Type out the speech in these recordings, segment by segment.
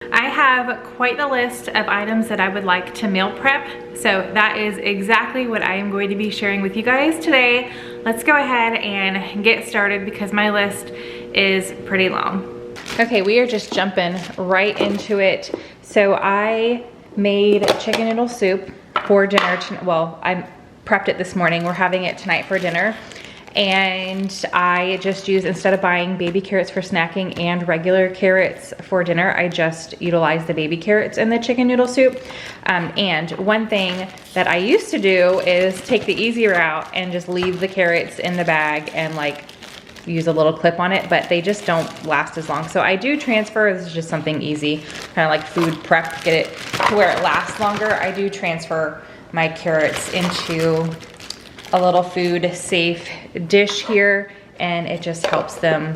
I have quite the list of items that I would like to meal prep, so that is exactly what I am going to be sharing with you guys today. Let's go ahead and get started because my list is pretty long. Okay, we are just jumping right into it. So I made chicken noodle soup for dinner. Well, I prepped it this morning. We're having it tonight for dinner. And I just used, instead of buying baby carrots for snacking and regular carrots for dinner, I just utilized the baby carrots in the chicken noodle soup. And one thing that I used to do is take the easy route and just leave the carrots in the bag and like use a little clip on it, but they just don't last as long. So I do transfer, this is just something easy, kind of like food prep, get it to where it lasts longer. I do transfer my carrots into a little food safe dish here, and it just helps them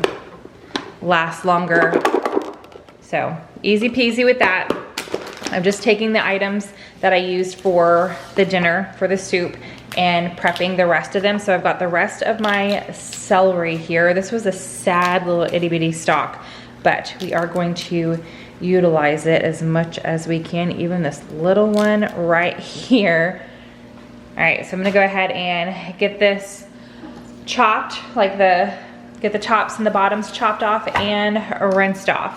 last longer. So easy peasy with that. I'm just taking the items that I used for the dinner, for the soup, and prepping the rest of them. So I've got the rest of my celery here. This was a sad little itty bitty stalk, but we are going to utilize it as much as we can, even this little one right here. All right, so I'm gonna go ahead and get this chopped, get the tops and the bottoms chopped off and rinsed off.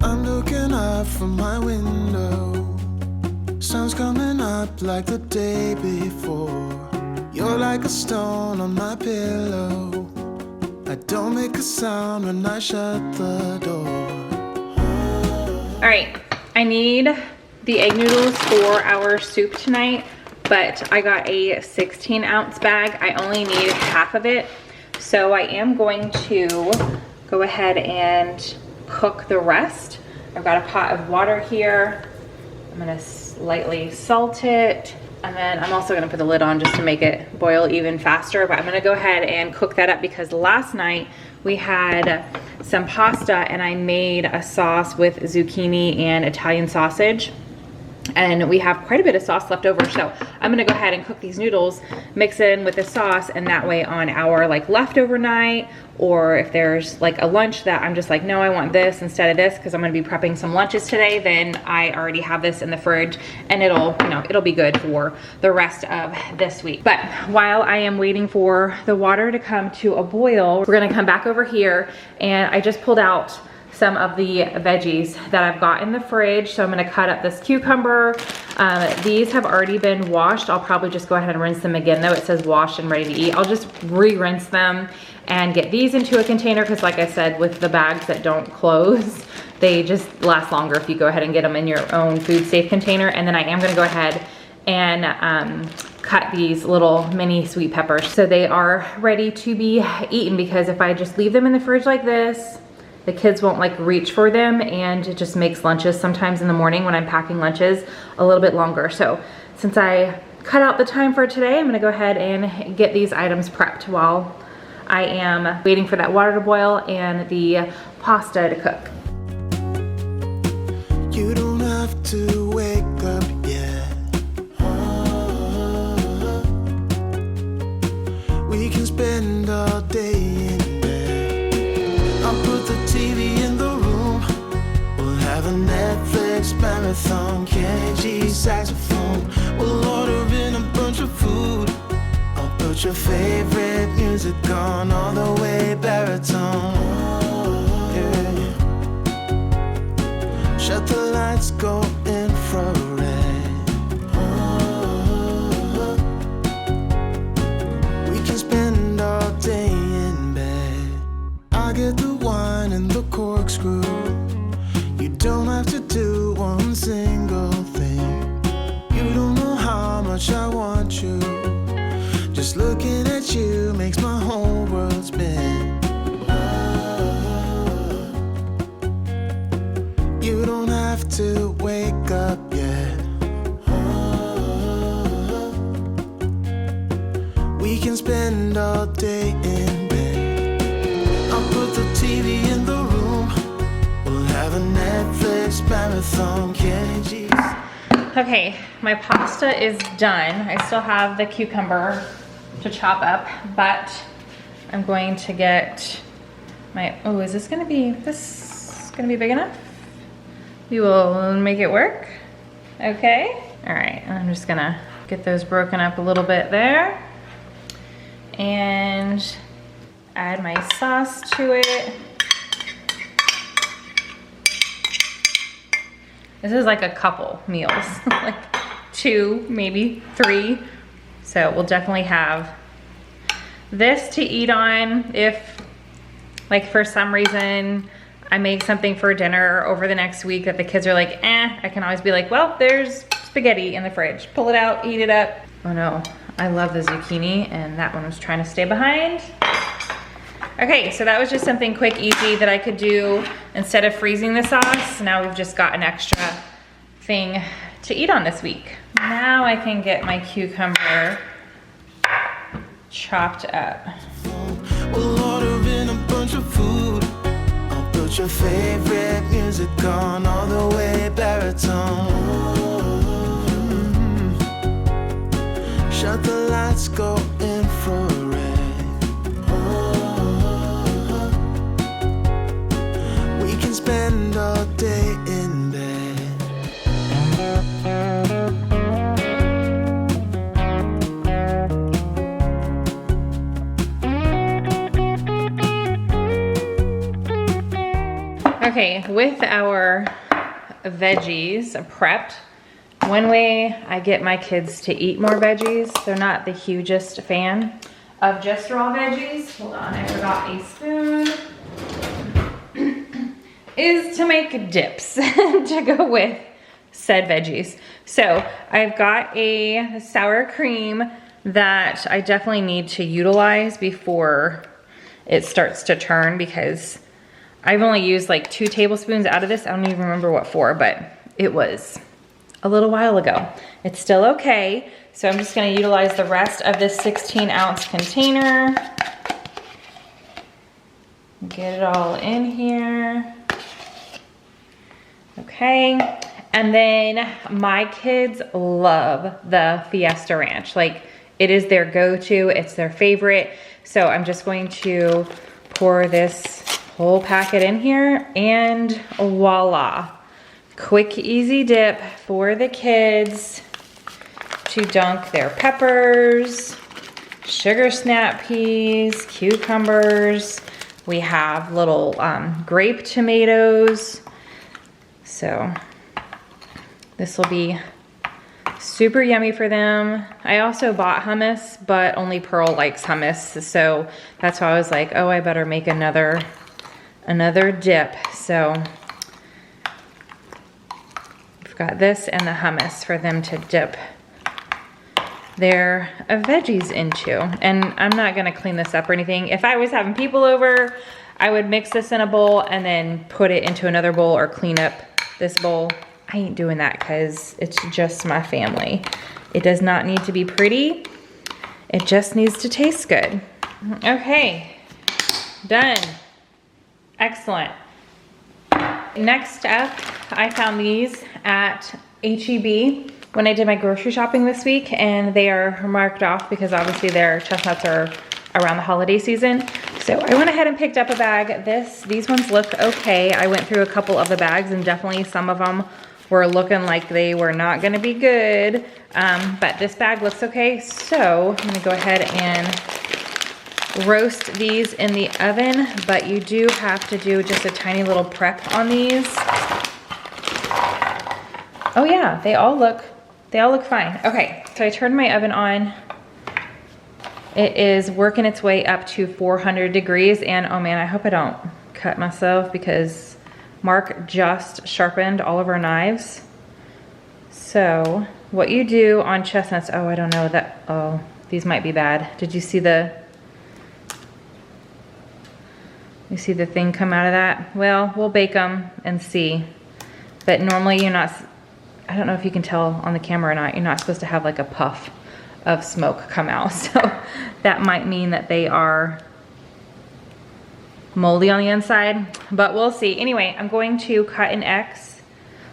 I'm looking out from my window. Sun's coming up like the day before. You're like a stone on my pillow. I don't make a sound when I shut the door. All right, I need the egg noodles for our soup tonight, but I got a 16-ounce bag. I only need half of it. So I am going to go ahead and cook the rest. I've got a pot of water here. I'm gonna lightly salt it. And then I'm also gonna put the lid on just to make it boil even faster, but I'm gonna go ahead and cook that up because last night we had some pasta and I made a sauce with zucchini and Italian sausage. And we have quite a bit of sauce left over, so I'm gonna go ahead and cook these noodles, mix in with the sauce, and that way on our like leftover night, or if there's like a lunch that I'm just like, no, I want this instead of this because I'm gonna be prepping some lunches today, then I already have this in the fridge and it'll, you know, it'll be good for the rest of this week. But while I am waiting for the water to come to a boil, we're gonna come back over here, and I just pulled out some of the veggies that I've got in the fridge. So I'm gonna cut up this cucumber. These have already been washed. I'll probably just go ahead and rinse them again though. It says washed and ready to eat. I'll just re-rinse them and get these into a container because like I said, with the bags that don't close, they just last longer if you go ahead and get them in your own food safe container. And then I am gonna go ahead and cut these little mini sweet peppers so they are ready to be eaten, because if I just leave them in the fridge like this, the kids won't like reach for them, and it just makes lunches sometimes in the morning when I'm packing lunches a little bit longer. So since I cut out the time for today, I'm gonna go ahead and get these items prepped while I am waiting for that water to boil and the pasta to cook. You don't have to wake up yet. We can spend all day in bed. I'll put the TV in the room. We'll have a Netflix marathon, Kenny G saxophone. We'll order in a bunch of food. I'll put your favorite music on all the way baritone. Yeah. Shut the lights, go infrared. We can spend all day in bed. I get the wine and the corkscrew. You don't have to do one single thing. You don't know how much I want you. Just looking at you makes my whole world spin. You don't have to wake up yet. We can spend all day in bed. I'll put the TV in the room. We'll have a Netflix marathon. KG's. Okay, my pasta is done. I still have the cucumber to chop up, but I'm going to get my, oh, is this gonna be big enough? We will make it work. Okay. All right, I'm just gonna get those broken up a little bit there and add my sauce to it. This is like a couple meals, like 2, maybe 3. So we'll definitely have this to eat on if, like, for some reason I make something for dinner over the next week that the kids are like, eh, I can always be like, well, there's spaghetti in the fridge. Pull it out, eat it up. Oh no, I love the zucchini and that one was trying to stay behind. Okay, so that was just something quick, easy that I could do instead of freezing the sauce. Now we've just got an extra thing to eat on this week. Now I can get my cucumber chopped up. We'll order in a bunch of food. I'll put your favorite music on all the way baritone. Shut the lights, go infrared. We can spend all day in bed. Okay, with our veggies prepped, one way I get my kids to eat more veggies, they're not the hugest fan of just raw veggies. Hold on, I forgot a spoon. Is to make dips to go with said veggies. So I've got a sour cream that I definitely need to utilize before it starts to turn, because I've only used like 2 tablespoons out of this. I don't even remember what for, but it was a little while ago. It's still okay. So I'm just gonna utilize the rest of this 16-ounce container. Get it all in here. Okay, and then my kids love the Fiesta Ranch. Like, it is their go-to, it's their favorite. So I'm just going to pour this whole packet in here and voila. Quick, easy dip for the kids to dunk their peppers, sugar snap peas, cucumbers. We have little grape tomatoes. So this will be super yummy for them. I also bought hummus, but only Pearl likes hummus. So that's why I was like, oh, I better make another dip. So we've got this and the hummus for them to dip their veggies into. And I'm not gonna clean this up or anything. If I was having people over, I would mix this in a bowl and then put it into another bowl or clean up this bowl. I ain't doing that because it's just my family. It does not need to be pretty. It just needs to taste good. Okay, done. Excellent. Next up, I found these at H-E-B when I did my grocery shopping this week, and they are marked off because obviously their chestnuts are around the holiday season. So I went ahead and picked up a bag. These ones look okay. I went through a couple of the bags and definitely some of them were looking like they were not gonna be good. But this bag looks okay. So I'm gonna go ahead and roast these in the oven, but you do have to do just a tiny little prep on these. Oh yeah, they all look fine. Okay, so I turned my oven on. It is working its way up to 400 degrees, and oh man, I hope I don't cut myself because Mark just sharpened all of our knives. So what you do on chestnuts, oh, I don't know that, oh, these might be bad. Did you see the thing come out of that? Well, we'll bake them and see. But normally you're not, I don't know if you can tell on the camera or not, you're not supposed to have like a puff of smoke come out. So that might mean that they are moldy on the inside, but we'll see. Anyway, I'm going to cut an X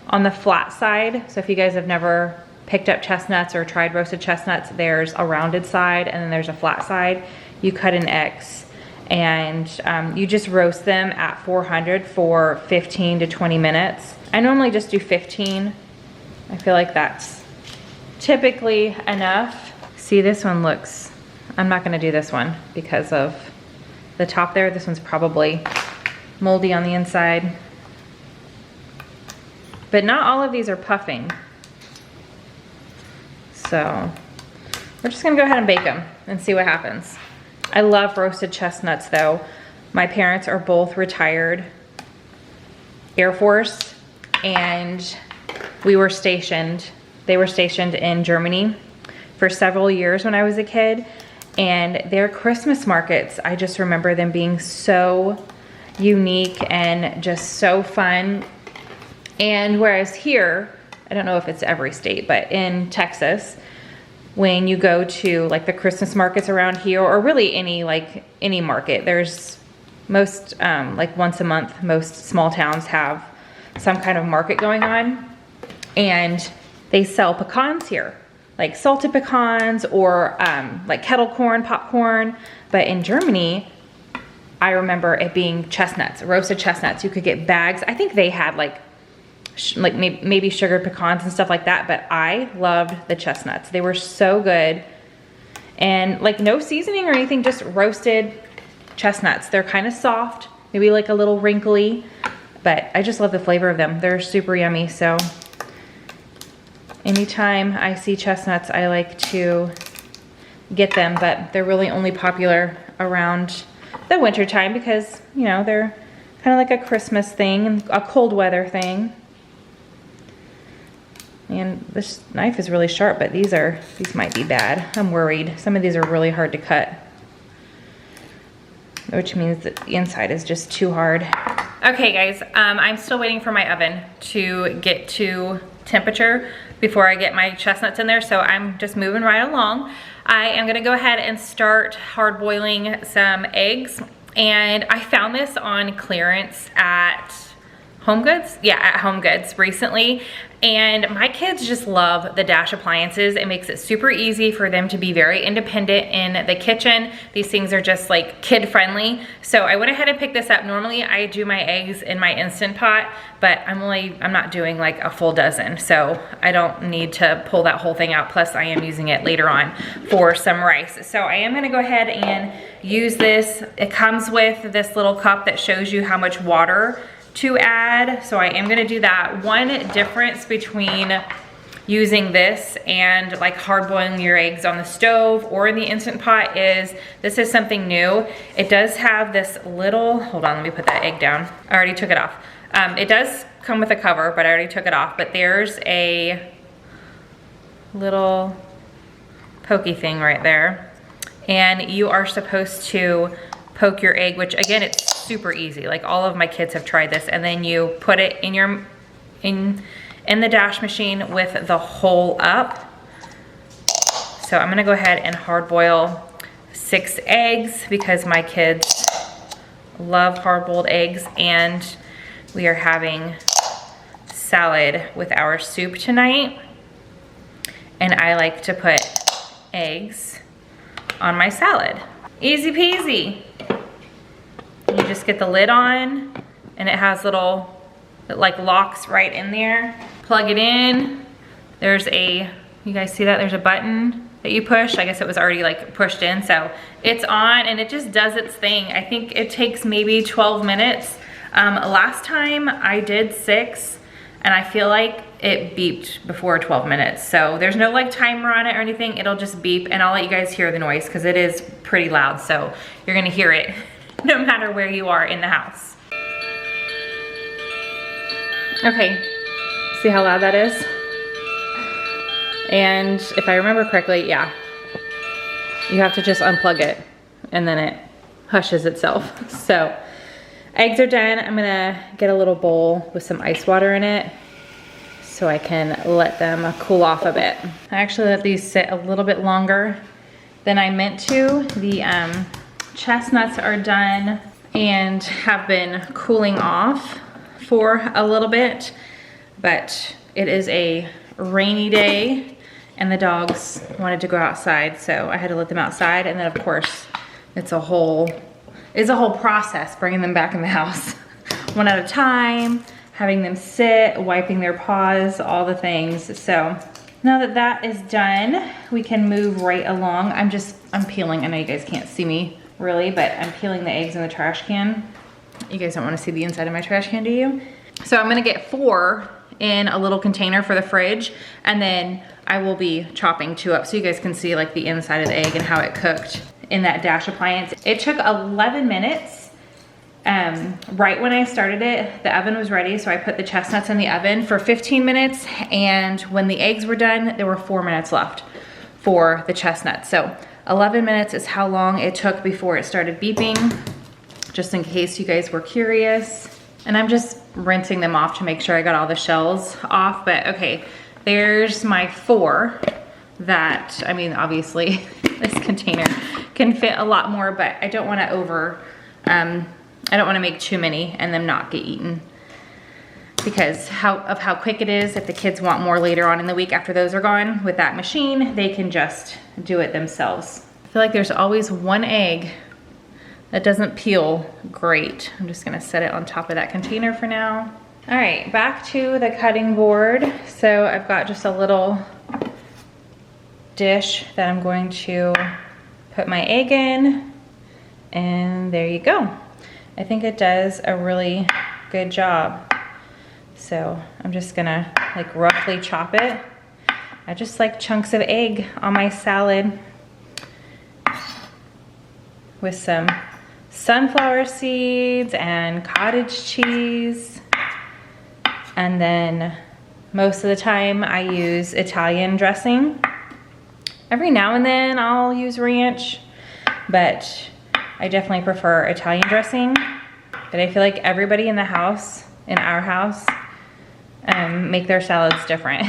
on the flat side. So if you guys have never picked up chestnuts or tried roasted chestnuts, there's a rounded side and then there's a flat side. You cut an X and you just roast them at 400 for 15 to 20 minutes. I normally just do 15. I feel like that's typically enough. See, this one looks, I'm not gonna do this one because of the top there. This one's probably moldy on the inside. But not all of these are puffing. So we're just gonna go ahead and bake them and see what happens. I love roasted chestnuts though. My parents are both retired Air Force and they were stationed in Germany for several years when I was a kid. And their Christmas markets, I just remember them being so unique and just so fun. And whereas here, I don't know if it's every state, but in Texas, when you go to like the Christmas markets around here, or really any market, there's most, like once a month, most small towns have some kind of market going on. And they sell pecans here, like salted pecans or like kettle corn, popcorn. But in Germany, I remember it being chestnuts, roasted chestnuts. You could get bags. I think they had like maybe sugared pecans and stuff like that, but I loved the chestnuts. They were so good. And like no seasoning or anything, just roasted chestnuts. They're kind of soft, maybe like a little wrinkly, but I just love the flavor of them. They're super yummy. So anytime I see chestnuts, I like to get them, but they're really only popular around the winter time because, you know, they're kind of like a Christmas thing and a cold weather thing. And this knife is really sharp, but these might be bad. I'm worried. Some of these are really hard to cut, which means that the inside is just too hard. Okay guys, I'm still waiting for my oven to get to temperature before I get my chestnuts in there, so I'm just moving right along. I am gonna go ahead and start hard boiling some eggs, and I found this on clearance at Home Goods? Yeah, at Home Goods recently. And my kids just love the Dash appliances. It makes it super easy for them to be very independent in the kitchen. These things are just like kid friendly. So I went ahead and picked this up. Normally I do my eggs in my Instant Pot, but I'm not doing like a full dozen. So I don't need to pull that whole thing out. Plus I am using it later on for some rice. So I am gonna go ahead and use this. It comes with this little cup that shows you how much water to add, so I am gonna do that. One difference between using this and like hard boiling your eggs on the stove or in the Instant Pot is, this is something new. It does have this little, hold on, let me put that egg down. I already took it off. It does come with a cover, but I already took it off, but there's a little pokey thing right there. And you are supposed to poke your egg, which again, it's super easy. Like all of my kids have tried this, and then you put it in the Dash machine with the hole up. So I'm gonna go ahead and hard boil 6 eggs because my kids love hard boiled eggs, and we are having salad with our soup tonight. And I like to put eggs on my salad. Easy peasy. You just get the lid on, and it has little, it like locks right in there. Plug it in. There's a, you guys see that? There's a button that you push. I guess it was already like pushed in, so it's on and it just does its thing. I think it takes maybe 12 minutes. Last time I did 6, and I feel like it beeped before 12 minutes. So there's no like timer on it or anything. It'll just beep, and I'll let you guys hear the noise because it is pretty loud. So you're gonna hear it no matter where you are in the house. Okay, see how loud that is? And if I remember correctly, yeah, you have to just unplug it and then it hushes itself. So eggs are done. I'm gonna get a little bowl with some ice water in it so I can let them cool off a bit. I actually let these sit a little bit longer than I meant to. The chestnuts are done and have been cooling off for a little bit, but it is a rainy day and the dogs wanted to go outside, so I had to let them outside. And then of course, it's a whole process bringing them back in the house. One at a time, having them sit, wiping their paws, all the things. So now that that is done, we can move right along. I'm peeling, I know you guys can't see me really, but I'm peeling the eggs in the trash can. You guys don't want to see the inside of my trash can, do you? So I'm gonna get 4 in a little container for the fridge, and then I will be chopping 2 up so you guys can see like the inside of the egg and how it cooked in that Dash appliance. It took 11 minutes. Right when I started it, the oven was ready, so I put the chestnuts in the oven for 15 minutes, and when the eggs were done, there were 4 minutes left for the chestnuts. So 11 minutes is how long it took before it started beeping, just in case you guys were curious. And I'm just rinsing them off to make sure I got all the shells off, but okay, there's my 4 that, I mean, obviously this container can fit a lot more, but I don't want to I don't want to make too many and them not get eaten because of how quick it is. If the kids want more later on in the week after those are gone with that machine, they can just do it themselves. I feel like there's always one egg that doesn't peel great. I'm just gonna set it on top of that container for now. All right, back to the cutting board. So I've got just a little dish that I'm going to put my egg in, and there you go. I think it does a really good job. So I'm just gonna like roughly chop it. I just like chunks of egg on my salad with some sunflower seeds and cottage cheese. And then most of the time I use Italian dressing. Every now and then I'll use ranch, but I definitely prefer Italian dressing. But I feel like everybody in the house, in our house, make their salads different.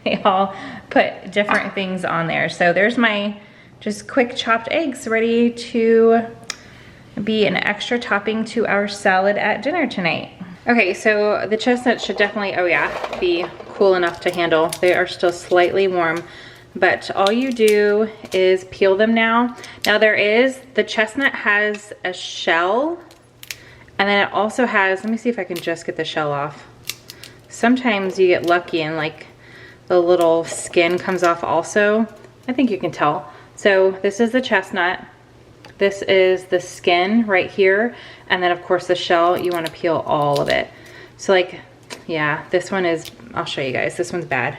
They all put different things on there. So there's my just quick chopped eggs ready to be an extra topping to our salad at dinner tonight. Okay, so the chestnuts should definitely, oh yeah, be cool enough to handle. They are still slightly warm. But all you do is peel them now. Now the chestnut has a shell, and then it also has, let me see if I can just get the shell off. Sometimes you get lucky and like the little skin comes off also. I think you can tell. So this is the chestnut. This is the skin right here. And then of course the shell, you want to peel all of it. So like, yeah, this one is, I'll show you guys, this one's bad.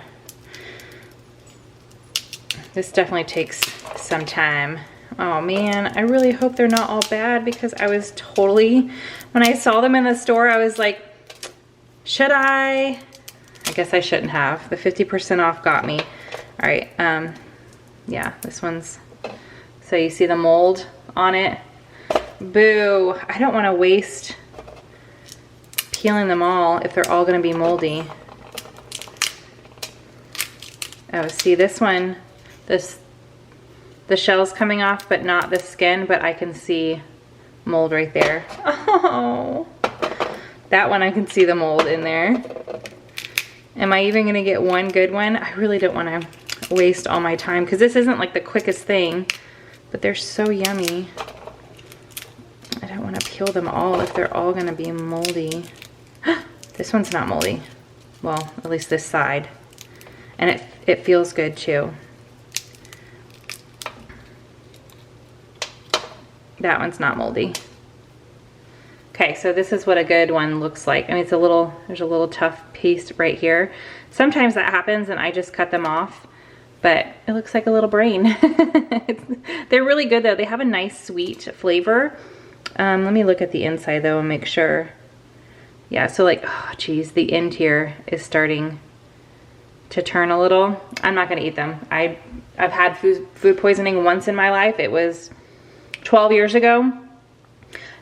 This definitely takes some time. Oh man, I really hope they're not all bad because I was totally, when I saw them in the store, I was like, should I? I guess I shouldn't have. The 50% off got me. All right, yeah, this one's, so you see the mold on it. Boo, I don't want to waste peeling them all if they're all gonna be moldy. Oh, see this one, the shell's coming off, but not the skin, but I can see mold right there. Oh, that one I can see the mold in there. Am I even gonna get one good one? I really don't wanna waste all my time because this isn't like the quickest thing, but they're so yummy. I don't wanna peel them all if they're all gonna be moldy. This one's not moldy. Well, at least this side. And it feels good too. That one's not moldy. Okay, so this is what a good one looks like. I mean, there's a little tough piece right here. Sometimes that happens and I just cut them off, but it looks like a little brain. They're really good though. They have a nice sweet flavor. Let me look at the inside though and make sure. Yeah, so like, oh geez, the end here is starting to turn a little. I'm not gonna eat them. I've had food poisoning once in my life. It was 12 years ago,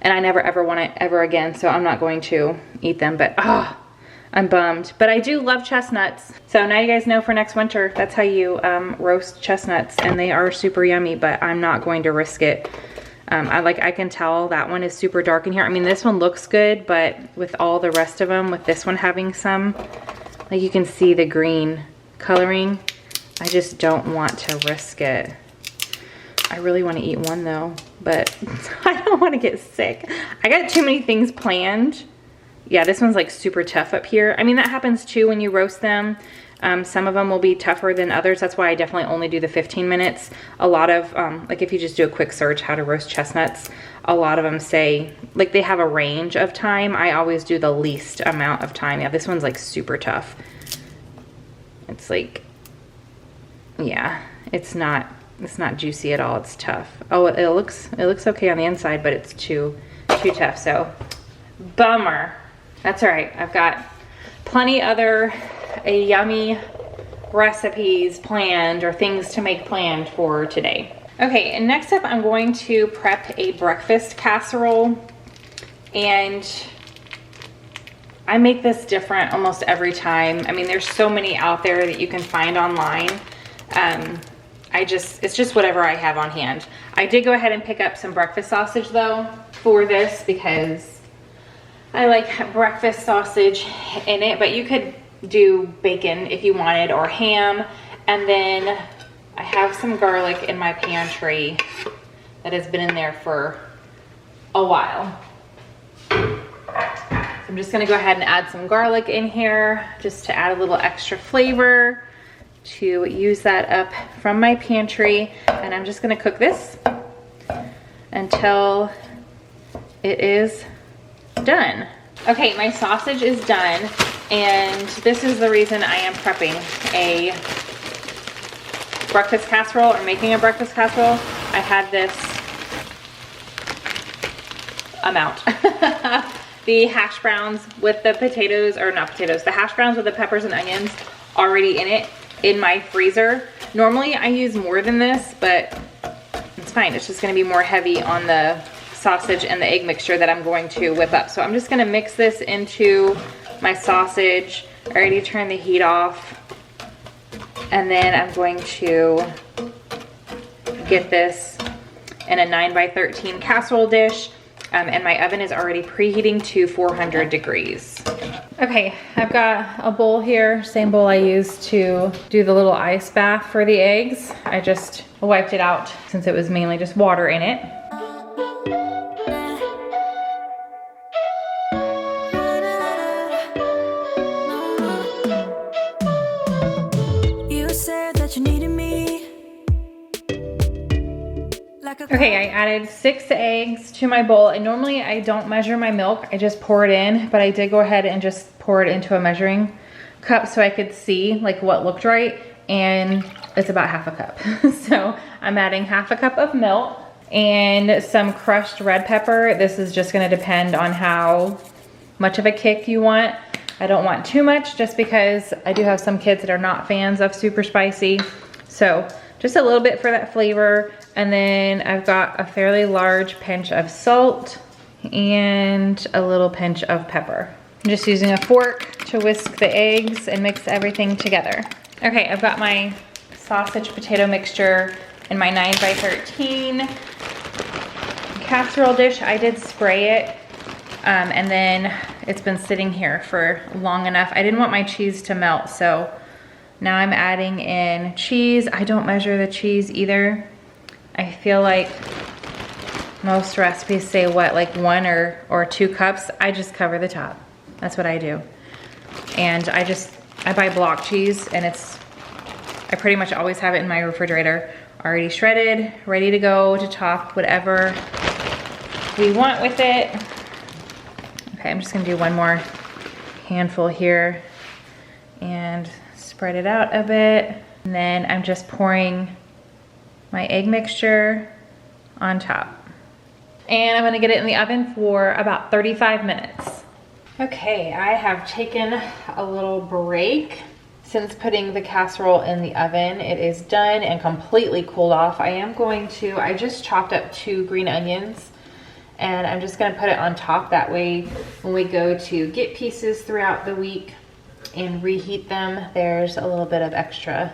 and I never ever want it ever again, so I'm not going to eat them, but I'm bummed. But I do love chestnuts. So now you guys know for next winter, that's how you roast chestnuts, and they are super yummy, but I'm not going to risk it. I can tell that one is super dark in here. I mean, this one looks good, but with all the rest of them, with this one having some Like you can see the green coloring. I just don't want to risk it. I really want to eat one though, but I don't want to get sick. I got too many things planned. Yeah, this one's like super tough up here. I mean, that happens too when you roast them. Some of them will be tougher than others. That's why I definitely only do the 15 minutes. A lot of, like if you just do a quick search, how to roast chestnuts, a lot of them say, like they have a range of time. I always do the least amount of time. Yeah, this one's like super tough. It's like, yeah, it's not juicy at all. It's tough. Oh, it looks okay on the inside, but it's too tough. So, bummer. That's all right. I've got plenty other yummy recipes planned or things to make planned for today. Okay, and next up I'm going to prep a breakfast casserole, and I make this different almost every time. I mean, there's so many out there that you can find online. It's just whatever I have on hand. I did go ahead and pick up some breakfast sausage though for this because I like breakfast sausage in it, but you could do bacon if you wanted or ham. And then I have some garlic in my pantry that has been in there for a while. So I'm just gonna go ahead and add some garlic in here just to add a little extra flavor, to use that up from my pantry. And I'm just gonna cook this until it is done. Okay, my sausage is done, and this is the reason I am prepping a breakfast casserole or making a breakfast casserole. I had this amount. The hash browns with the potatoes, or not potatoes, the hash browns with the peppers and onions already in it in my freezer. Normally I use more than this, but it's fine. It's just gonna be more heavy on the sausage and the egg mixture that I'm going to whip up. So I'm just gonna mix this into my sausage. I already turned the heat off. And then I'm going to get this in a 9x13 casserole dish. And my oven is already preheating to 400 degrees. Okay, I've got a bowl here, same bowl I used to do the little ice bath for the eggs. I just wiped it out since it was mainly just water in it. Okay, I added 6 eggs to my bowl, and normally I don't measure my milk, I just pour it in, but I did go ahead and just pour it into a measuring cup so I could see like what looked right, and it's about half a cup. So I'm adding half a cup of milk and some crushed red pepper. This is just gonna depend on how much of a kick you want. I don't want too much just because I do have some kids that are not fans of super spicy. So just a little bit for that flavor. And then I've got a fairly large pinch of salt and a little pinch of pepper. I'm just using a fork to whisk the eggs and mix everything together. Okay, I've got my sausage potato mixture in my 9x13 casserole dish. I did spray it, and then it's been sitting here for long enough. I didn't want my cheese to melt, so now I'm adding in cheese. I don't measure the cheese either. I feel like most recipes say what, like 1 or 2 cups. I just cover the top. That's what I do. And I buy block cheese, and I pretty much always have it in my refrigerator already shredded, ready to go to top whatever we want with it. Okay, I'm just gonna do one more handful here and spread it out a bit. And then I'm just pouring my egg mixture on top. And I'm gonna get it in the oven for about 35 minutes. Okay, I have taken a little break since putting the casserole in the oven. It is done and completely cooled off. I just chopped up 2 green onions, and I'm just gonna put it on top. That way, when we go to get pieces throughout the week and reheat them, there's a little bit of extra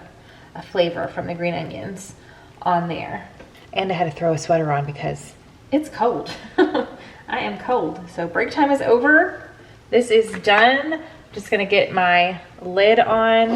flavor from the green onions on there. And I had to throw a sweater on because it's cold. I am cold. So break time is over. This is done. Just gonna get my lid on,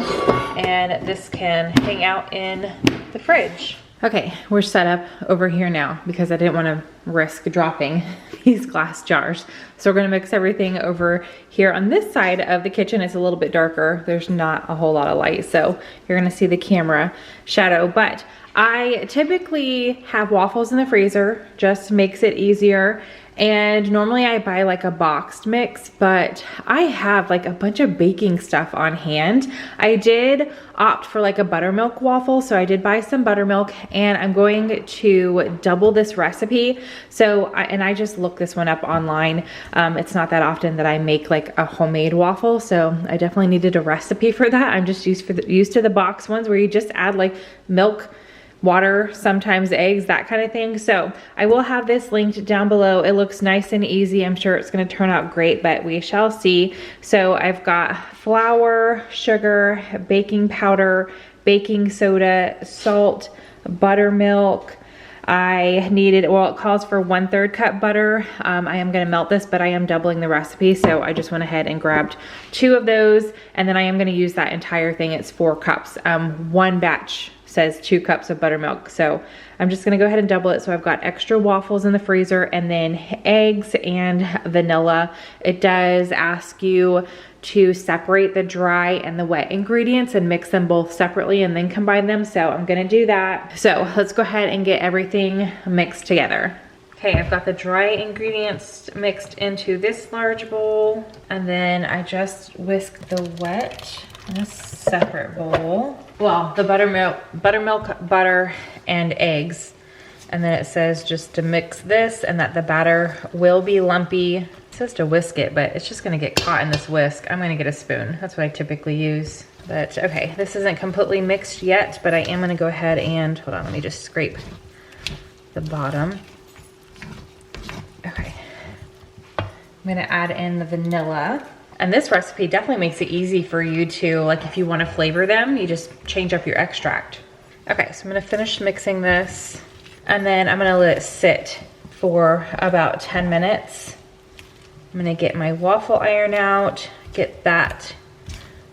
and this can hang out in the fridge. Okay, we're set up over here now because I didn't want to risk dropping these glass jars. So we're gonna mix everything over here on this side of the kitchen. It's a little bit darker. There's not a whole lot of light, so you're gonna see the camera shadow. But I typically have waffles in the freezer, just makes it easier. And normally I buy like a boxed mix, but I have like a bunch of baking stuff on hand. I did opt for like a buttermilk waffle, so I did buy some buttermilk, and I'm going to double this recipe. So, I just looked this one up online. It's not that often that I make like a homemade waffle, so I definitely needed a recipe for that. I'm just used to the box ones where you just add like milk, water, sometimes eggs, that kind of thing. So I will have this linked down below. It looks nice and easy. I'm sure it's going to turn out great, but we shall see. So I've got flour, sugar, baking powder, baking soda, salt, buttermilk. I needed, well, it calls for 1/3 cup butter. I am going to melt this, but I am doubling the recipe, so I just went ahead and grabbed 2 of those, and then I am going to use that entire thing. It's 4 cups. One batch says 2 cups of buttermilk, so I'm just gonna go ahead and double it. So I've got extra waffles in the freezer, and then eggs and vanilla. It does ask you to separate the dry and the wet ingredients and mix them both separately and then combine them, so I'm gonna do that. So let's go ahead and get everything mixed together. Okay, I've got the dry ingredients mixed into this large bowl, and then I just whisk the wet in a separate bowl. Well, the buttermilk, butter, and eggs. And then it says just to mix this and that the batter will be lumpy. It says to whisk it, but it's just gonna get caught in this whisk. I'm gonna get a spoon. That's what I typically use. But okay, this isn't completely mixed yet, but I am gonna go ahead and, hold on, let me just scrape the bottom. Okay, I'm gonna add in the vanilla. And this recipe definitely makes it easy for you to, like, if you want to flavor them, you just change up your extract. Okay, so I'm gonna finish mixing this, and then I'm gonna let it sit for about 10 minutes. I'm gonna get my waffle iron out, get that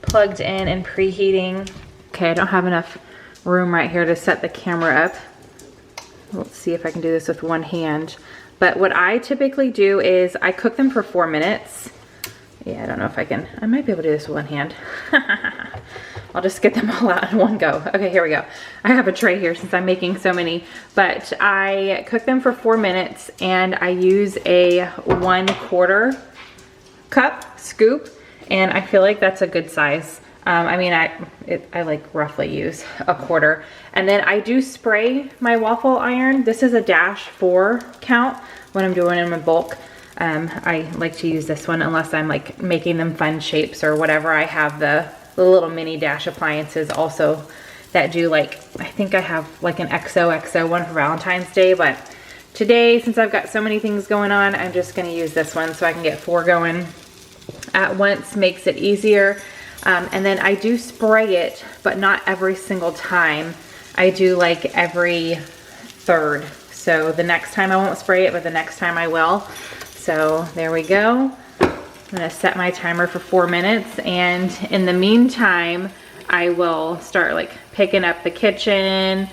plugged in and preheating. Okay, I don't have enough room right here to set the camera up. Let's see if I can do this with one hand. But what I typically do is I cook them for 4 minutes. Yeah, I don't know if I can. I might be able to do this with one hand. I'll just get them all out in one go. Okay, here we go. I have a tray here since I'm making so many, but I cook them for 4 minutes, and I use a 1/4 cup scoop, and I feel like that's a good size. I mean, I like roughly use 1/4. And then I do spray my waffle iron. This is a -4 count when I'm doing them in bulk. I like to use this one unless I'm like making them fun shapes or whatever. I have the little mini dash appliances also that do, like, I think I have like an XOXO one for Valentine's Day, but today, since I've got so many things going on, I'm just gonna use this one so I can get 4 going at once. Makes it easier. And then I do spray it, but not every single time. I do like every 1/3. So the next time I won't spray it, but the next time I will. So there we go. I'm gonna set my timer for 4 minutes, and in the meantime, I will start like picking up the kitchen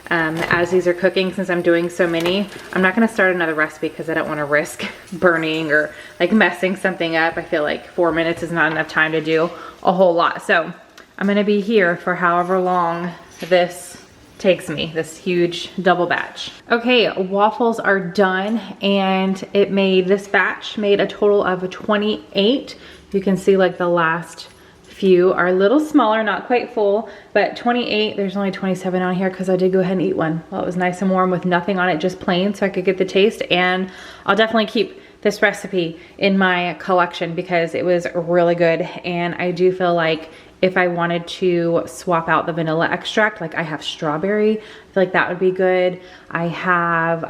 as these are cooking. Since I'm doing so many, I'm not gonna start another recipe because I don't wanna risk burning or like messing something up. I feel like 4 minutes is not enough time to do a whole lot. So I'm gonna be here for however long this takes me, this huge double batch. Okay, waffles are done, and this batch made a total of 28. You can see like the last few are a little smaller, not quite full, but 28. There's only 27 on here because I did go ahead and eat one. Well, it was nice and warm with nothing on it, just plain, so I could get the taste. And I'll definitely keep this recipe in my collection because it was really good. And I do feel like if I wanted to swap out the vanilla extract, like I have strawberry, I feel like that would be good. I have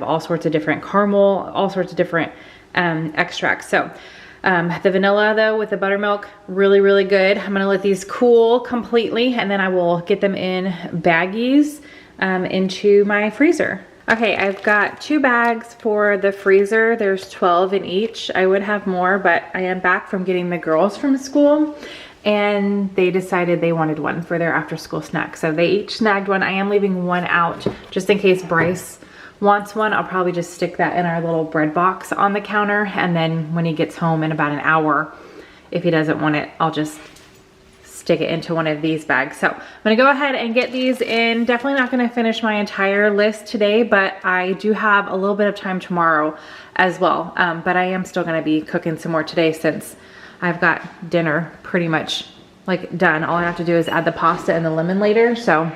all sorts of different caramel, all sorts of different extracts. So the vanilla though with the buttermilk, really, really good. I'm gonna let these cool completely, and then I will get them in baggies into my freezer. Okay, I've got 2 bags for the freezer. There's 12 in each. I would have more, but I am back from getting the girls from school and they decided they wanted one for their after school snack. So they each snagged one. I am leaving one out just in case Bryce wants one. I'll probably just stick that in our little bread box on the counter. And then when he gets home in about an hour, if he doesn't want it, I'll just stick it into one of these bags. So I'm gonna go ahead and get these in. Definitely not gonna finish my entire list today, but I do have a little bit of time tomorrow as well. But I am still gonna be cooking some more today since I've got dinner pretty much like done. All I have to do is add the pasta and the lemon later. So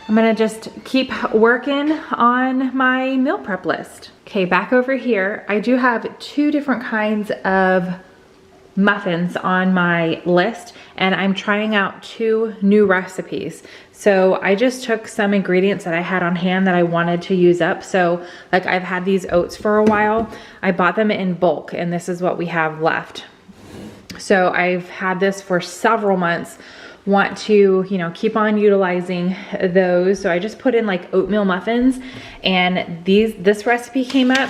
I'm gonna just keep working on my meal prep list. Okay, back over here, I do have 2 different kinds of muffins on my list and I'm trying out 2 new recipes. So I just took some ingredients that I had on hand that I wanted to use up. So like I've had these oats for a while. I bought them in bulk and this is what we have left. So I've had this for several months. Want to, you know, keep on utilizing those. So I just put in like oatmeal muffins and this recipe came up.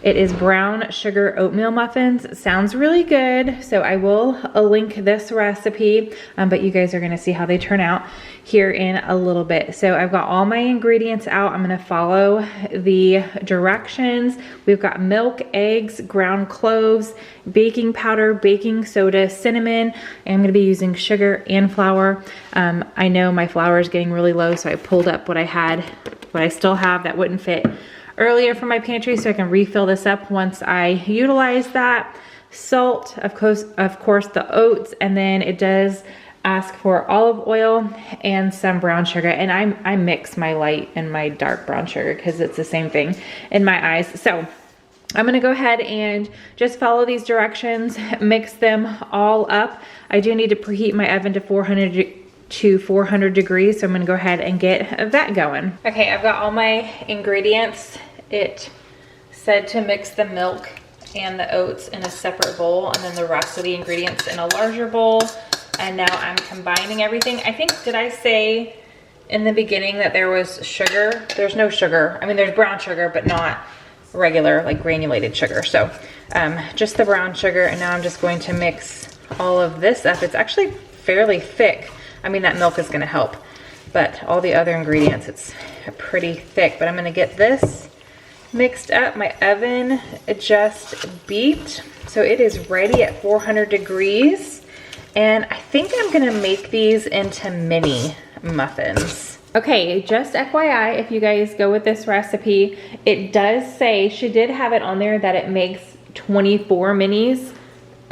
It is brown sugar oatmeal muffins. Sounds really good. So I will link this recipe, but you guys are gonna see how they turn out here in a little bit. So I've got all my ingredients out. I'm gonna follow the directions. We've got milk, eggs, ground cloves, baking powder, baking soda, cinnamon. And I'm gonna be using sugar and flour. I know my flour is getting really low, so I pulled up what I still have that wouldn't fit earlier from my pantry so I can refill this up once I utilize that. Salt, of course the oats, and then it does ask for olive oil and some brown sugar. And I mix my light and my dark brown sugar because it's the same thing in my eyes. So I'm gonna go ahead and just follow these directions, mix them all up. I do need to preheat my oven to 400 degrees, so I'm gonna go ahead and get that going. Okay, I've got all my ingredients. It said to mix the milk and the oats in a separate bowl and then the rest of the ingredients in a larger bowl. And now I'm combining everything. I think, did I say in the beginning that there was sugar? There's no sugar. I mean, there's brown sugar, but not regular, like granulated sugar. So just the brown sugar, and now I'm just going to mix all of this up. It's actually fairly thick. I mean, that milk is gonna help, but all the other ingredients, it's pretty thick. But I'm gonna get this mixed up. My oven just beeped, so it is ready at 400 degrees. And I think I'm gonna make these into mini muffins. Okay, just FYI, if you guys go with this recipe, it does say, she did have it on there that it makes 24 minis,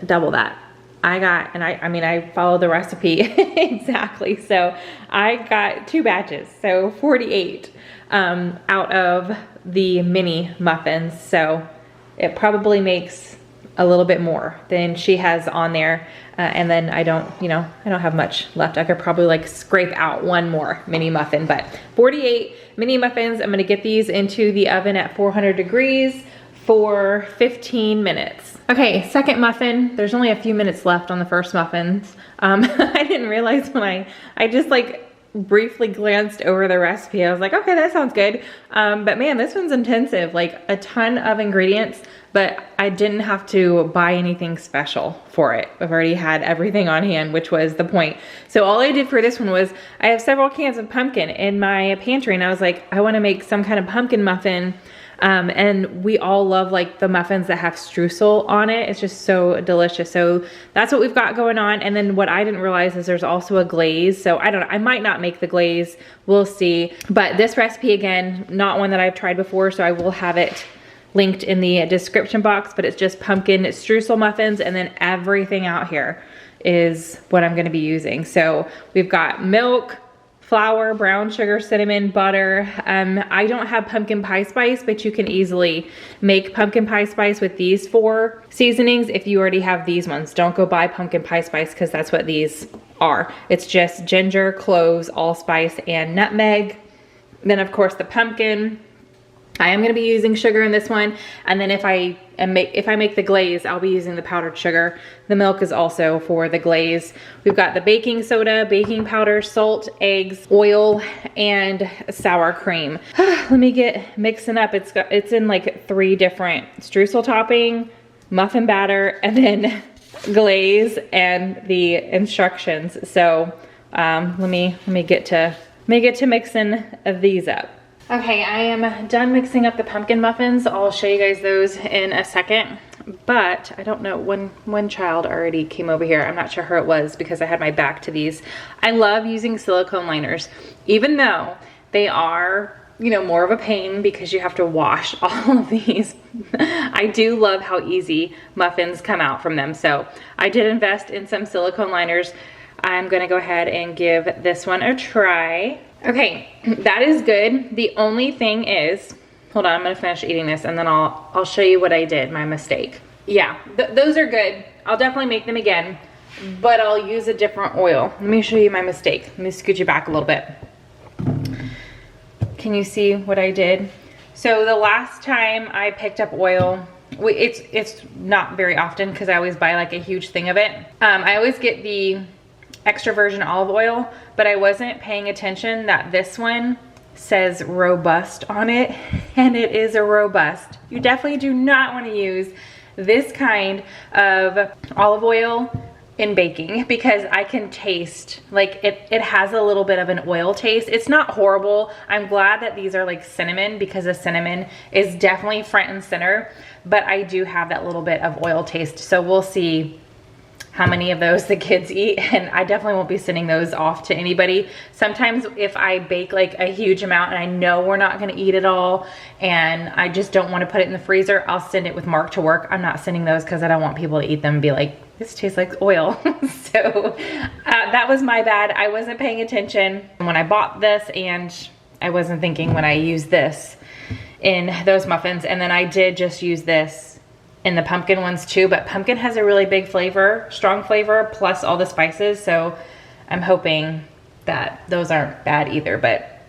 double that. I followed the recipe exactly. So I got 2 batches, so 48 out of the mini muffins. So it probably makes a little bit more than she has on there. And then I don't have much left. I could probably like scrape out 1 more mini muffin, but 48 mini muffins. I'm gonna get these into the oven at 400 degrees for 15 minutes. Okay, second muffin. There's only a few minutes left on the first muffins. I didn't realize when I just like briefly glanced over the recipe. I was like, okay, that sounds good. But man, this one's intensive, like a ton of ingredients, but I didn't have to buy anything special for it. I've already had everything on hand, which was the point. So all I did for this one was I have several cans of pumpkin in my pantry, and I was like, I want to make some kind of pumpkin muffin. And we all love like the muffins that have streusel on it. It's just so delicious. So that's what we've got going on. And then what I didn't realize is there's also a glaze. So I don't know, I might not make the glaze, we'll see. But this recipe, again, not one that I've tried before, so I will have it linked in the description box, but it's just pumpkin streusel muffins, and then everything out here is what I'm gonna be using. So we've got milk, flour, brown sugar, cinnamon, butter. I don't have pumpkin pie spice, but you can easily make pumpkin pie spice with these 4 seasonings if you already have these ones. Don't go buy pumpkin pie spice because that's what these are. It's just ginger, cloves, allspice, and nutmeg. Then of course the pumpkin. I am gonna be using sugar in this one, and then if I make the glaze, I'll be using the powdered sugar. The milk is also for the glaze. We've got the baking soda, baking powder, salt, eggs, oil, and sour cream. Let me get mixing up. It's in like 3 different streusel topping, muffin batter, and then glaze and the instructions. So let me get to mixing these up. Okay, I am done mixing up the pumpkin muffins. I'll show you guys those in a second, but I don't know, one child already came over here. I'm not sure who it was because I had my back to these. I love using silicone liners, even though they are, you know, more of a pain because you have to wash all of these. I do love how easy muffins come out from them. So I did invest in some silicone liners. I'm gonna go ahead and give this one a try. Okay, that is good. The only thing is, hold on, I'm gonna finish eating this and then I'll show you what I did, my mistake. Yeah, those are good. I'll definitely make them again, but I'll use a different oil. Let me show you my mistake. Let me scoot you back a little bit. Can you see what I did? So the last time I picked up oil, it's not very often because I always buy like a huge thing of it. I always get the extra virgin olive oil, but I wasn't paying attention that this one says robust on it, and it is a robust. You definitely do not want to use this kind of olive oil in baking because I can taste, like it has a little bit of an oil taste. It's not horrible. I'm glad that these are like cinnamon because the cinnamon is definitely front and center, but I do have that little bit of oil taste. So we'll see how many of those the kids eat, and I definitely won't be sending those off to anybody. Sometimes if I bake like a huge amount and I know we're not gonna eat it all and I just don't want to put it in the freezer, I'll send it with Mark to work. I'm not sending those because I don't want people to eat them and be like, this tastes like oil. So that was my bad. I wasn't paying attention when I bought this, and I wasn't thinking when I used this in those muffins. And then I did just use this in the pumpkin ones too, but pumpkin has a really big flavor, strong flavor, plus all the spices. So I'm hoping that those aren't bad either, but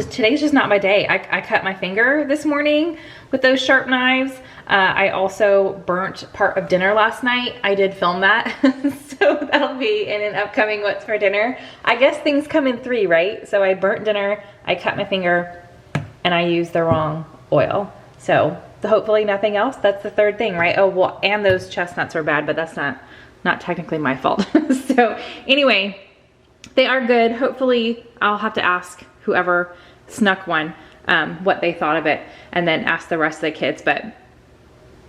today's just not my day. I cut my finger this morning with those sharp knives. I also burnt part of dinner last night. I did film that. So that'll be in an upcoming What's for Dinner. I guess things come in 3, right? So I burnt dinner, I cut my finger, and I used the wrong oil. So hopefully nothing else. That's the 3rd thing, right? Oh, well, and those chestnuts are bad, but that's not technically my fault. So anyway, they are good. Hopefully I'll have to ask whoever snuck one what they thought of it, and then ask the rest of the kids, but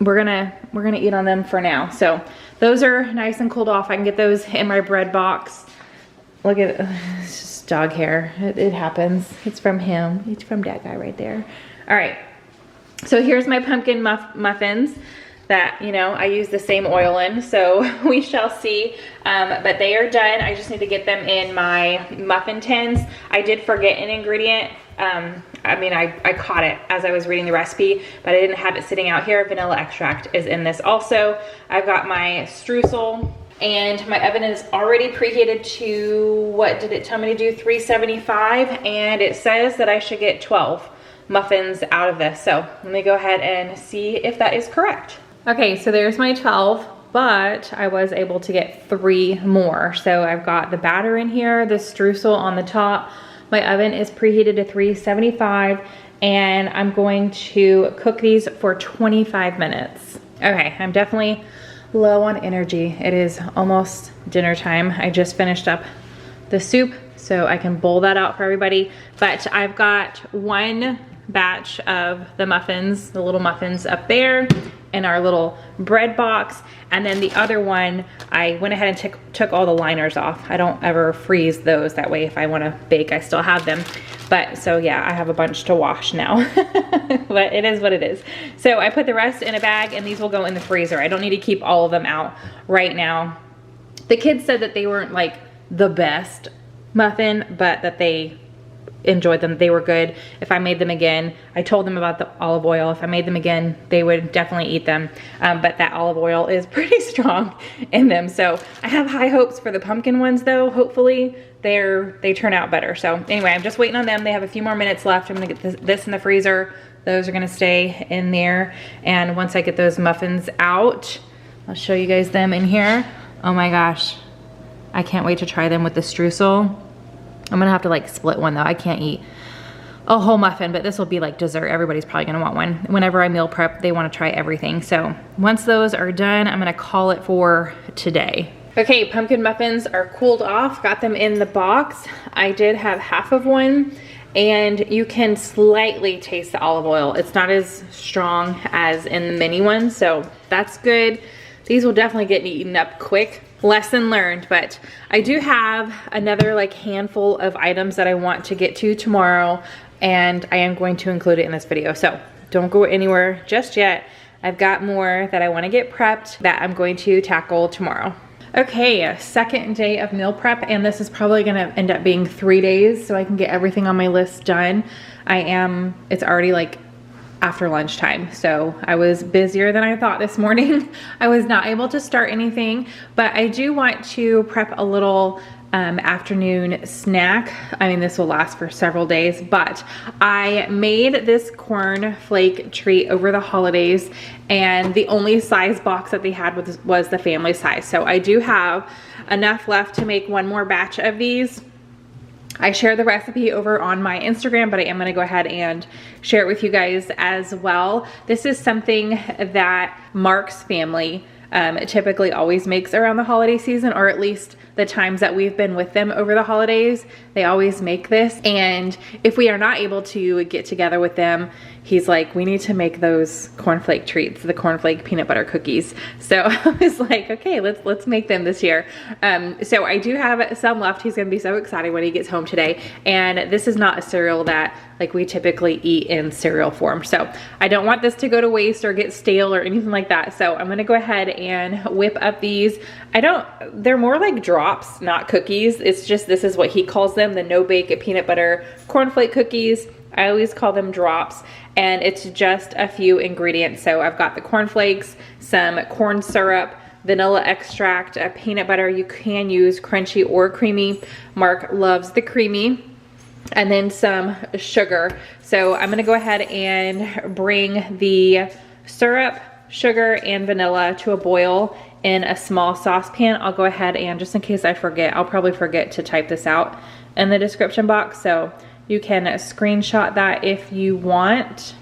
we're gonna eat on them for now. So those are nice and cooled off. I can get those in my bread box. Look at it. It's just dog hair. It happens. It's from him. It's from that guy right there. All right. So here's my pumpkin muffins that, you know, I use the same oil in, so we shall see. But they are done. I just need to get them in my muffin tins. I did forget an ingredient. I caught it as I was reading the recipe, but I didn't have it sitting out here. Vanilla extract is in this also. I've got my streusel, and my oven is already preheated to, what did it tell me to do, 375, and it says that I should get 12 muffins out of this. So let me go ahead and see if that is correct. Okay, so there's my 12, but I was able to get 3 more. So I've got the batter in here, the streusel on the top. My oven is preheated to 375, and I'm going to cook these for 25 minutes. Okay, I'm definitely low on energy. It is almost dinner time. I just finished up the soup, so I can bowl that out for everybody. But I've got 1 batch of the muffins, the little muffins up there in our little bread box, and then the other one I went ahead and took all the liners off. I don't ever freeze those, that way if I want to bake I still have them. But so yeah, I have a bunch to wash now. But it is what it is. So I put the rest in a bag, and these will go in the freezer. I don't need to keep all of them out right now. The kids said that they weren't like the best muffin, but that they enjoyed them. They were good. If I made them again, I told them about the olive oil. If I made them again, they would definitely eat them. But that olive oil is pretty strong in them. So I have high hopes for the pumpkin ones though. Hopefully they turn out better. So anyway, I'm just waiting on them. They have a few more minutes left. I'm gonna get this in the freezer, those are gonna stay in there. And once I get those muffins out, I'll show you guys them in here. Oh my gosh, I can't wait to try them with the streusel. I'm gonna have to like split one though. I can't eat a whole muffin, but this will be like dessert. Everybody's probably gonna want one. Whenever I meal prep, they wanna try everything. So once those are done, I'm gonna call it for today. Okay, pumpkin muffins are cooled off. Got them in the box. I did have half of one, and you can slightly taste the olive oil. It's not as strong as in the mini ones, so that's good. These will definitely get eaten up quick. Lesson learned, but I do have another like handful of items that I want to get to tomorrow, and I am going to include it in this video. So don't go anywhere just yet. I've got more that I want to get prepped that I'm going to tackle tomorrow. Okay, second day of meal prep, and this is probably gonna end up being 3 days so I can get everything on my list done. It's already like after lunchtime, so I was busier than I thought this morning. I was not able to start anything, but I do want to prep a little afternoon snack. I mean, this will last for several days, but I made this cornflake treat over the holidays, and the only size box that they had was the family size. So I do have enough left to make one more batch of these. I share the recipe over on my Instagram, but I am gonna go ahead and share it with you guys as well. This is something that Mark's family typically always makes around the holiday season, or at least the times that we've been with them over the holidays. They always make this, and if we are not able to get together with them, he's like, we need to make those cornflake treats, the cornflake peanut butter cookies. So I was like, okay, let's make them this year. So I do have some left. He's gonna be so excited when he gets home today. And this is not a cereal that like we typically eat in cereal form. So I don't want this to go to waste or get stale or anything like that. So I'm gonna go ahead and whip up these. They're more like drops, not cookies. It's just, this is what he calls them, the no-bake peanut butter cornflake cookies. I always call them drops, and it's just a few ingredients. So I've got the cornflakes, some corn syrup, vanilla extract, peanut butter. You can use crunchy or creamy. Mark loves the creamy. And then some sugar. So I'm gonna go ahead and bring the syrup, sugar, and vanilla to a boil in a small saucepan. I'll go ahead and, just in case I forget, I'll probably forget to type this out in the description box, so you can screenshot that if you want.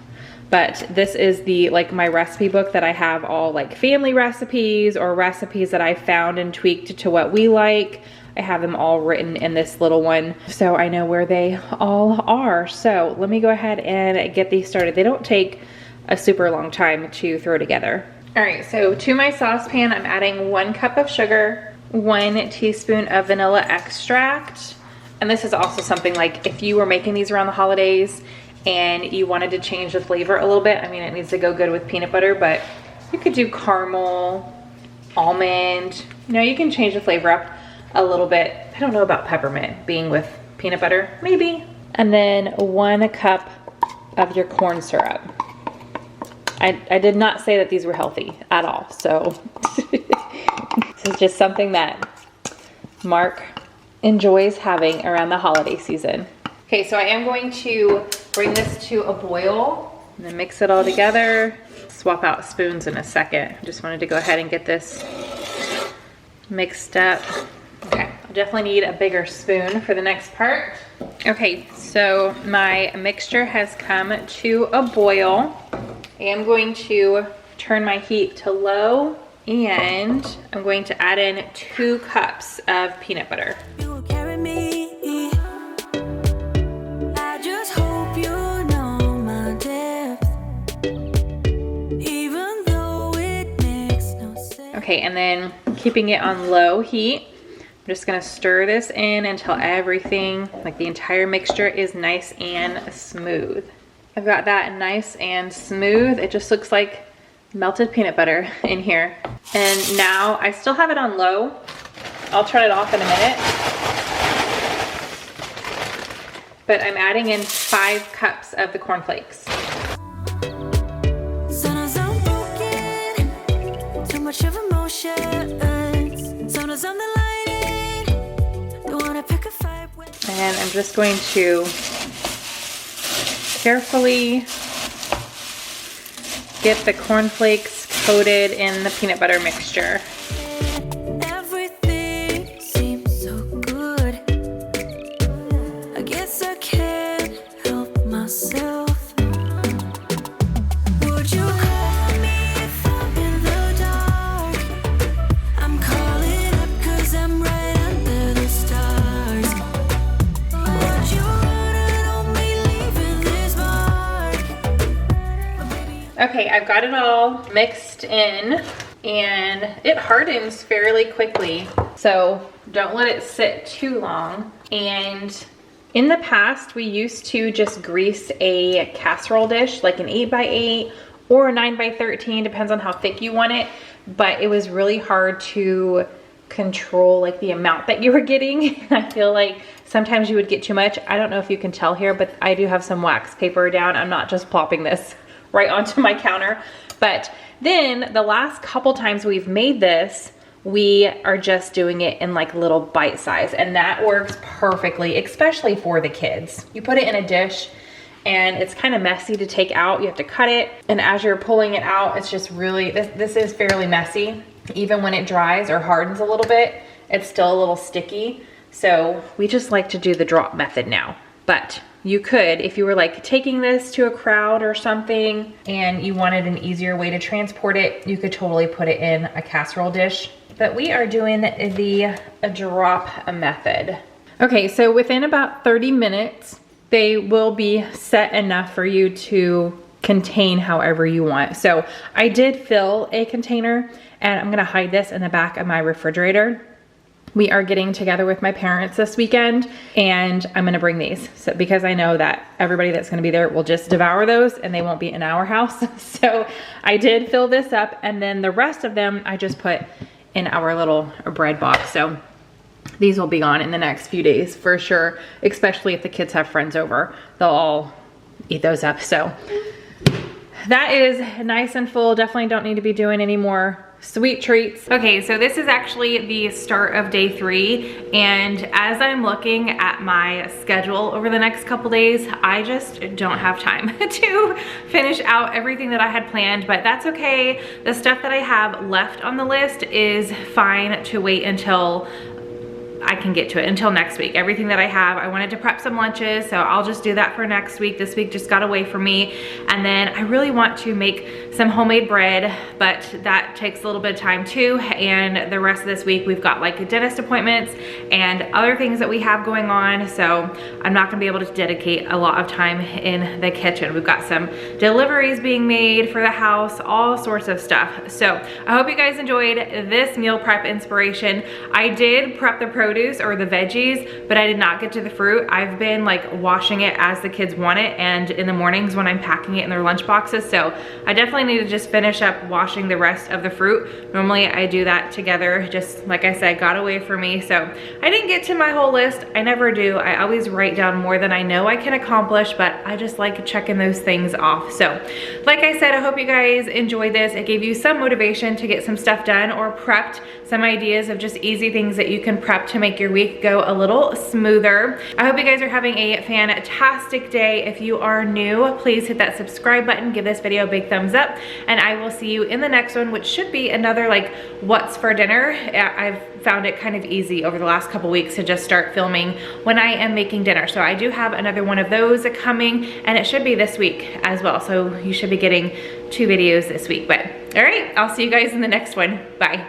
But this is my recipe book that I have all like family recipes or recipes that I found and tweaked to what we like. I have them all written in this little one, so I know where they all are. So let me go ahead and get these started. They don't take a super long time to throw together. All right, so to my saucepan, I'm adding 1 cup of sugar, 1 teaspoon of vanilla extract. And this is also something like if you were making these around the holidays and you wanted to change the flavor a little bit, I mean, it needs to go good with peanut butter, but you could do caramel, almond, you can change the flavor up a little bit. I don't know about peppermint being with peanut butter, maybe. And then 1 cup of your corn syrup. I did not say that these were healthy at all, so this is just something that Mark enjoys having around the holiday season. Okay, so I am going to bring this to a boil and then mix it all together. Swap out spoons in a second. Just wanted to go ahead and get this mixed up. Okay, I'll definitely need a bigger spoon for the next part. Okay, so my mixture has come to a boil. I am going to turn my heat to low, and I'm going to add in 2 cups of peanut butter. You will carry me. I just hope you know my depth, even though it makes no sense. Okay, and then keeping it on low heat, I'm just gonna stir this in until everything, like the entire mixture, is nice and smooth. I've got that nice and smooth. It just looks like melted peanut butter in here. And now I still have it on low. I'll turn it off in a minute. But I'm adding in 5 cups of the cornflakes. Sometimes I'm broken, too much of emotion. Sometimes I'm the lighting, don't wanna pick a fight with. And I'm just going to carefully get the cornflakes coated in the peanut butter mixture. Everything seems so good. I guess I can't help myself. Would you call me if I'm in the dark? I'm calling up 'cause I'm right under the stars. Would you run on me leaving this mark? Okay, I've got it all mixed in and it hardens fairly quickly. So don't let it sit too long. And in the past, we used to just grease a casserole dish, like an 8x8 or a 9x13, depends on how thick you want it. But it was really hard to control like the amount that you were getting. I feel like sometimes you would get too much. I don't know if you can tell here, but I do have some wax paper down. I'm not just plopping this right onto my counter. But then the last couple times we've made this, we are just doing it in like little bite size, and that works perfectly, especially for the kids. You put it in a dish and it's kind of messy to take out. You have to cut it, and as you're pulling it out, it's just really, this is fairly messy. Even when it dries or hardens a little bit, it's still a little sticky. So we just like to do the drop method now. But you could, if you were like taking this to a crowd or something and you wanted an easier way to transport it, you could totally put it in a casserole dish. But we are doing the drop method. Okay, so within about 30 minutes, they will be set enough for you to contain however you want. So I did fill a container, and I'm gonna hide this in the back of my refrigerator. We are getting together with my parents this weekend, and I'm gonna bring these because I know that everybody that's gonna be there will just devour those and they won't be in our house. So I did fill this up, and then the rest of them I just put in our little bread box. So these will be gone in the next few days for sure, especially if the kids have friends over. They'll all eat those up. So that is nice and full. Definitely don't need to be doing any more sweet treats. Okay, so this is actually the start of day 3, and as I'm looking at my schedule over the next couple days, I just don't have time to finish out everything that I had planned, but that's okay. The stuff that I have left on the list is fine to wait until I can get to it, until next week. Everything that I have, I wanted to prep some lunches, so I'll just do that for next week. This week just got away from me. And then I really want to make some homemade bread, but that takes a little bit of time too. And the rest of this week, we've got like dentist appointments and other things that we have going on. So I'm not gonna be able to dedicate a lot of time in the kitchen. We've got some deliveries being made for the house, all sorts of stuff. So I hope you guys enjoyed this meal prep inspiration. I did prep the produce or the veggies, but I did not get to the fruit. I've been like washing it as the kids want it, and in the mornings when I'm packing it in their lunch boxes. So I definitely need to just finish up washing the rest of the fruit. Normally I do that together, just like I said, got away from me. So I didn't get to my whole list. I never do. I always write down more than I know I can accomplish, but I just like checking those things off. So like I said, I hope you guys enjoyed this. It gave you some motivation to get some stuff done, or prepped some ideas of just easy things that you can prep to make your week go a little smoother. I hope you guys are having a fantastic day. If you are new, please hit that subscribe button, give this video a big thumbs up, and I will see you in the next one, which should be another like what's for dinner. I've found it kind of easy over the last couple weeks to just start filming when I am making dinner. So I do have another one of those coming, and it should be this week as well. So you should be getting 2 videos this week. But all right, I'll see you guys in the next one. Bye.